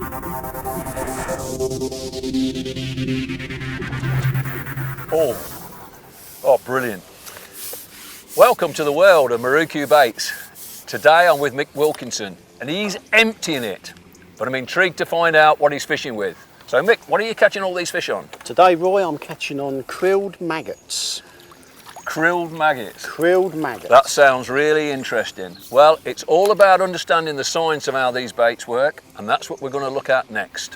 Oh, brilliant. Welcome to the world of Marukyu baits. Today I'm with Mick Wilkinson and he's emptying it, but I'm intrigued to find out what he's fishing with. So Mick, what are you catching all these fish on? Today, Roy, I'm catching on krilled maggots. Krilled maggots? Krilled maggots. That sounds really interesting. Well, it's all about understanding the science of how these baits work, and that's what we're going to look at next.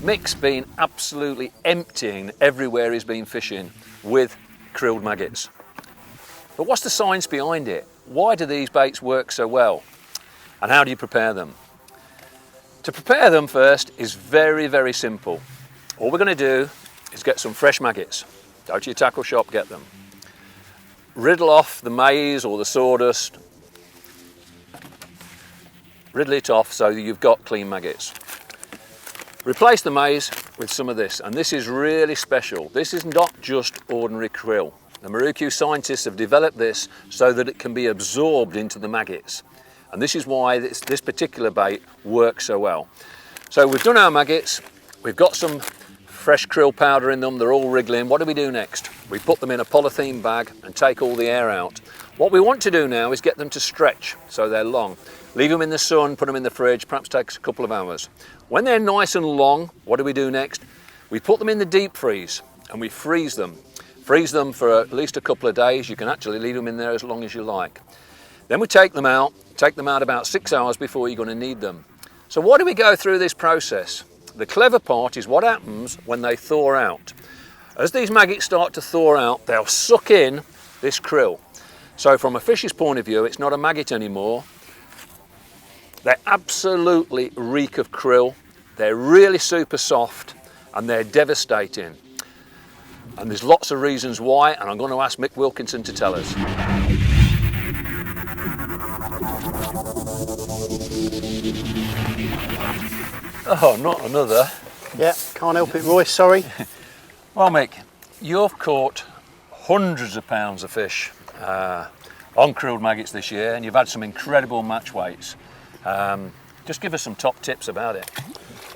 Mick's been absolutely emptying everywhere he's been fishing with krilled maggots. But what's the science behind it? Why do these baits work so well? And how do you prepare them? To prepare them first is very, very simple. All we're going to do is get some fresh maggots. Go to your tackle shop, get them. Riddle off the maize or the sawdust. Riddle it off so that you've got clean maggots. Replace the maize with some of this, and this is really special. This is not just ordinary krill. The Marukyu scientists have developed this so that it can be absorbed into the maggots. And this is why this particular bait works so well. So we've done our maggots, we've got some fresh krill powder in them, they're all wriggling. What do we do next? We put them in a polythene bag and take all the air out. What we want to do now is get them to stretch so they're long. Leave them in the sun, put them in the fridge, perhaps takes a couple of hours. When they're nice and long, what do we do next? We put them in the deep freeze and we freeze them. Freeze them for at least a couple of days. You can actually leave them in there as long as you like. Then we take them out about 6 hours before you're going to need them. So why do we go through this process? The clever part is what happens when they thaw out. As these maggots start to thaw out, they'll suck in this krill. So from a fish's point of view, it's not a maggot anymore. They absolutely reek of krill. They're really super soft and they're devastating. And there's lots of reasons why, and I'm going to ask Mick Wilkinson to tell us. Oh, not another. Yeah, can't help it, Roy, sorry. Well, Mick, you've caught hundreds of pounds of fish on krilled maggots this year, and you've had some incredible match weights. Just give us some top tips about it.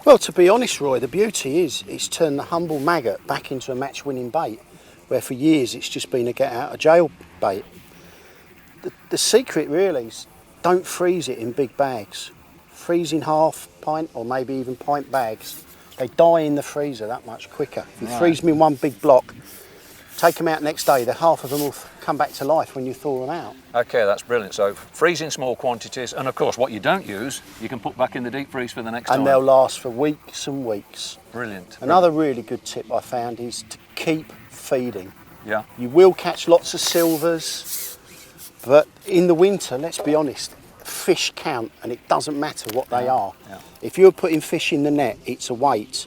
Well, to be honest, Roy, the beauty is it's turned the humble maggot back into a match-winning bait, where for years it's just been a get-out-of-jail bait. The secret really is don't freeze it in big bags. Freeze in half pint or maybe even pint bags. They die in the freezer that much quicker. If you freeze them in one big block, take them out next day, half of them will come back to life when you thaw them out. Okay, that's brilliant. So freeze in small quantities, and of course what you don't use, you can put back in the deep freeze for the next time. And they'll last for weeks and weeks. Brilliant. Another really good tip I found is to keep feeding. Yeah. You will catch lots of silvers, but in the winter, let's be honest, fish count and it doesn't matter what they are. Yeah. If you're putting fish in the net, it's a weight.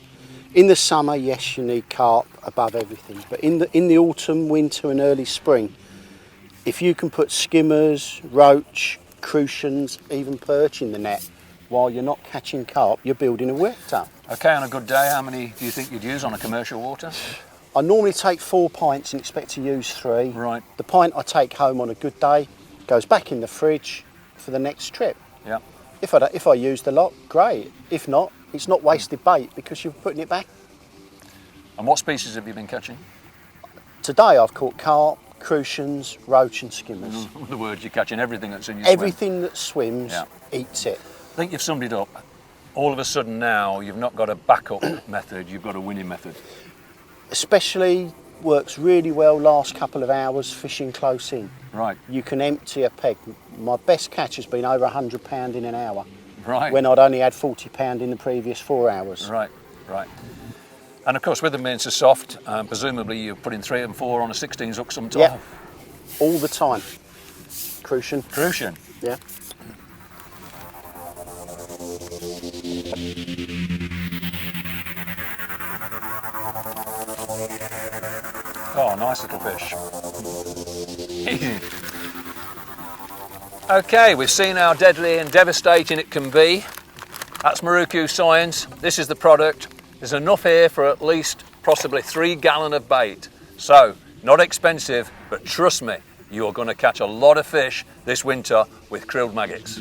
In the summer, yes, you need carp above everything, but in the autumn, winter and early spring, if you can put skimmers, roach, crucians, even perch in the net while you're not catching carp, you're building a work up. Okay, on a good day, how many do you think you'd use on a commercial water? I normally take 4 pints and expect to use 3. Right. The pint I take home on a good day goes back in the fridge for the next trip. Yeah. If I used a lot, great. If not, it's not wasted bait because you're putting it back. And what species have you been catching? Today I've caught carp, crucians, roach and skimmers. In other words, you're catching everything that's in your Everything that swims eats it. I think you've summed it up. All of a sudden now, you've not got a backup method, you've got a winning method. Especially works really well last couple of hours fishing close in. Right. You can empty a peg. My best catch has been over £100 in an hour. Right. When I'd only had £40 in the previous 4 hours. Right, right. And of course, with them being so soft, presumably you're putting 3 and 4 on a 16s hook sometime. Yeah, all the time. Crucian. Crucian? Yeah. Oh, nice little fish. Okay, we've seen how deadly and devastating it can be. That's Marukyu science. This is the product. There's enough here for at least possibly 3 gallons of bait. So, not expensive, but trust me, you are going to catch a lot of fish this winter with krilled maggots.